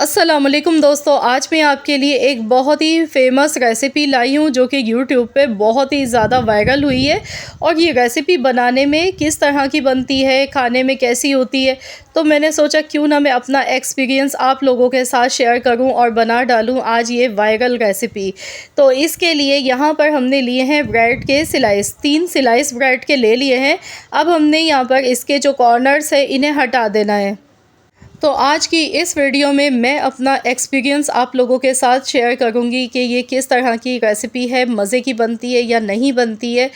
अस्सलामुअलैकुम दोस्तों, आज मैं आपके लिए एक बहुत ही फ़ेमस रेसिपी लाई हूँ जो कि यूट्यूब पे बहुत ही ज़्यादा वायरल हुई है। और ये रेसिपी बनाने में किस तरह की बनती है, खाने में कैसी होती है, तो मैंने सोचा क्यों ना मैं अपना एक्सपीरियंस आप लोगों के साथ शेयर करूँ और बना डालूँ आज ये वायरल रेसिपी। तो इसके लिए यहाँ पर हमने लिए हैं ब्रेड के स्लाइस, 3 स्लाइस ब्रेड के ले लिए हैं। अब हमने यहाँ पर इसके जो कॉर्नर्स हैं इन्हें हटा देना है। तो आज की इस वीडियो में मैं अपना एक्सपीरियंस आप लोगों के साथ शेयर करूंगी कि ये किस तरह की रेसिपी है, मज़े की बनती है या नहीं बनती है।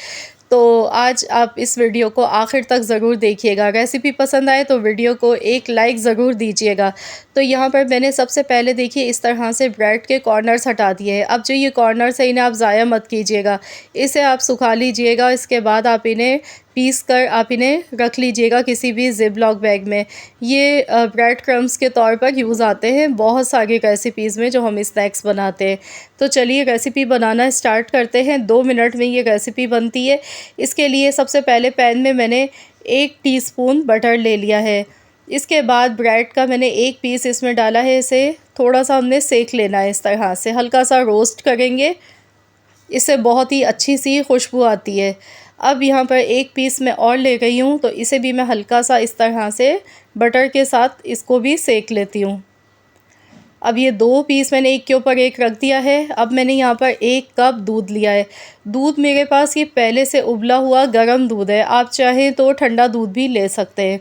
तो आज आप इस वीडियो को आखिर तक ज़रूर देखिएगा। रेसिपी पसंद आए तो वीडियो को एक लाइक ज़रूर दीजिएगा। तो यहाँ पर मैंने सबसे पहले देखिए इस तरह से ब्रेड के कॉर्नर्स हटा दिए हैं। अब जो ये कॉर्नर्स है इन्हें आप ज़ाया मत कीजिएगा, इसे आप सुखा लीजिएगा। इसके बाद आप इन्हें पीस कर आप इन्हें रख लीजिएगा किसी भी ज़िप-लॉक बैग में। ये ब्रेड क्रम्स के तौर पर यूज़ आते हैं बहुत सारी रेसिपीज़ में जो हम स्नैक्स बनाते हैं। तो चलिए रेसिपी बनाना स्टार्ट करते हैं। 2 मिनट में ये रेसिपी बनती है। इसके लिए सबसे पहले पैन में मैंने 1 टीस्पून बटर ले लिया है। इसके बाद ब्रेड का मैंने 1 पीस इसमें डाला है। इसे थोड़ा-सा हमने सेक लेना है, इस तरह से हल्का-सा रोस्ट करेंगे। इससे बहुत ही अच्छी सी खुशबू आती है। अब यहाँ पर 1 पीस मैं और ले गई हूँ, तो इसे भी मैं हल्का-सा इस तरह से बटर के साथ इसको भी सेक लेती हूँ। अब ये 2 पीस मैंने एक के ऊपर एक रख दिया है। अब मैंने यहाँ पर 1 कप दूध लिया है। दूध मेरे पास ये पहले से उबला हुआ गरम दूध है, आप चाहें तो ठंडा दूध भी ले सकते हैं।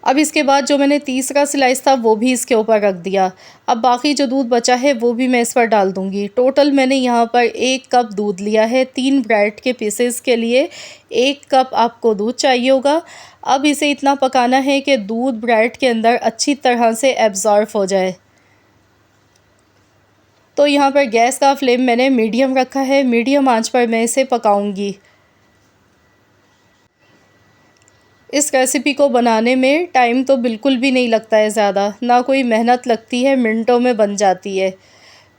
अब इसके बाद जो मैंने तीसरा स्लाइस था वो भी इसके ऊपर रख दिया। अब बाकी जो दूध बचा है वो भी मैं इस पर डाल दूँगी। टोटल मैंने यहाँ पर 1 कप दूध लिया है। 3 ब्रेड के पीसेस के लिए 1 कप आपको दूध चाहिए होगा। अब इसे इतना पकाना है कि दूध ब्रेड के अंदर अच्छी तरह से एब्ज़ॉर्ब हो जाए। तो यहाँ पर गैस का फ्लेम मैंने मीडियम रखा है। मीडियम आंच पर मैं इसे पकाऊँगी। इस रेसिपी को बनाने में टाइम तो बिल्कुल भी नहीं लगता है ज़्यादा, ना कोई मेहनत लगती है, मिनटों में बन जाती है।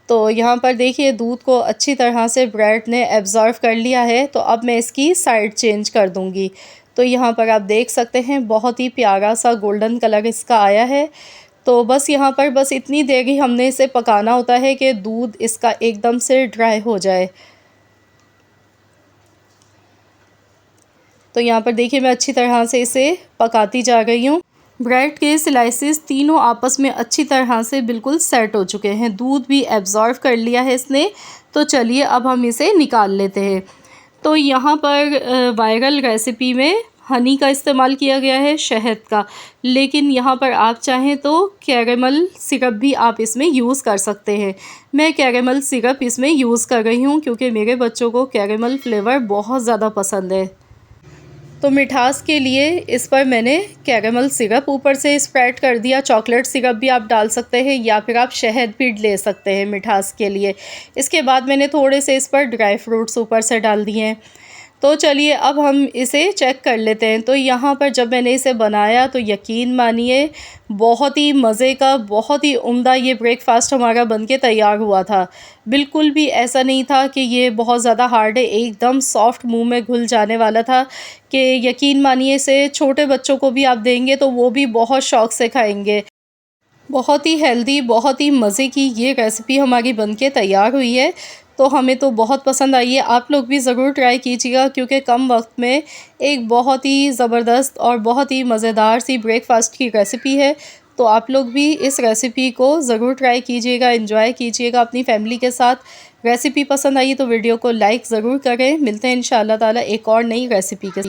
तो यहाँ पर देखिए दूध को अच्छी तरह से ब्रेड ने एब्ज़ॉर्ब कर लिया है। तो अब मैं इसकी साइड चेंज कर दूँगी। तो यहाँ पर आप देख सकते हैं बहुत ही प्यारा सा गोल्डन कलर इसका आया है। तो बस यहाँ पर बस इतनी देर ही हमने इसे पकाना होता है कि दूध इसका एकदम से ड्राई हो जाए। तो यहाँ पर देखिए मैं अच्छी तरह से इसे पकाती जा रही हूँ। ब्रेड के स्लाइसेस तीनों आपस में अच्छी तरह से बिल्कुल सेट हो चुके हैं। दूध भी एब्ज़ॉर्ब कर लिया है इसने। तो चलिए अब हम इसे निकाल लेते हैं। तो यहाँ पर वायरल रेसिपी में हनी का इस्तेमाल किया गया है, शहद का। लेकिन यहाँ पर आप चाहें तो कैरेमल सिरप भी आप इसमें यूज़ कर सकते हैं। मैं कैरेमल सिरप इसमें यूज़ कर रही हूँ क्योंकि मेरे बच्चों को कैरेमल फ्लेवर बहुत ज़्यादा पसंद है। तो मिठास के लिए इस पर मैंने कैरेमल सिरप ऊपर से स्प्रेड कर दिया। चॉकलेट सिरप भी आप डाल सकते हैं या फिर आप शहद भी ले सकते हैं मिठास के लिए। इसके बाद मैंने थोड़े से इस पर ड्राई फ्रूट्स ऊपर से डाल दिए हैं। तो चलिए अब हम इसे चेक कर लेते हैं। तो यहाँ पर जब मैंने इसे बनाया तो यकीन मानिए बहुत ही मज़े का, बहुत ही उम्दा ये ब्रेकफ़ास्ट हमारा बनके तैयार हुआ था। बिल्कुल भी ऐसा नहीं था कि ये बहुत ज़्यादा हार्ड है, एकदम सॉफ्ट मुंह में घुल जाने वाला था कि यकीन मानिए इसे छोटे बच्चों को भी आप देंगे तो वो भी बहुत शौक़ से खाएँगे। बहुत ही हेल्दी, बहुत ही मज़े की ये रेसिपी हमारी बनके तैयार हुई है। तो हमें तो बहुत पसंद आई है। आप लोग भी ज़रूर ट्राई कीजिएगा क्योंकि कम वक्त में एक बहुत ही ज़बरदस्त और बहुत ही मज़ेदार सी ब्रेकफ़ास्ट की रेसिपी है। तो आप लोग भी इस रेसिपी को ज़रूर ट्राई कीजिएगा, एंजॉय कीजिएगा अपनी फैमिली के साथ। रेसिपी पसंद आई तो वीडियो को लाइक ज़रूर करें। मिलते हैं इंशाअल्लाह ताला एक और नई रेसिपी के साथ।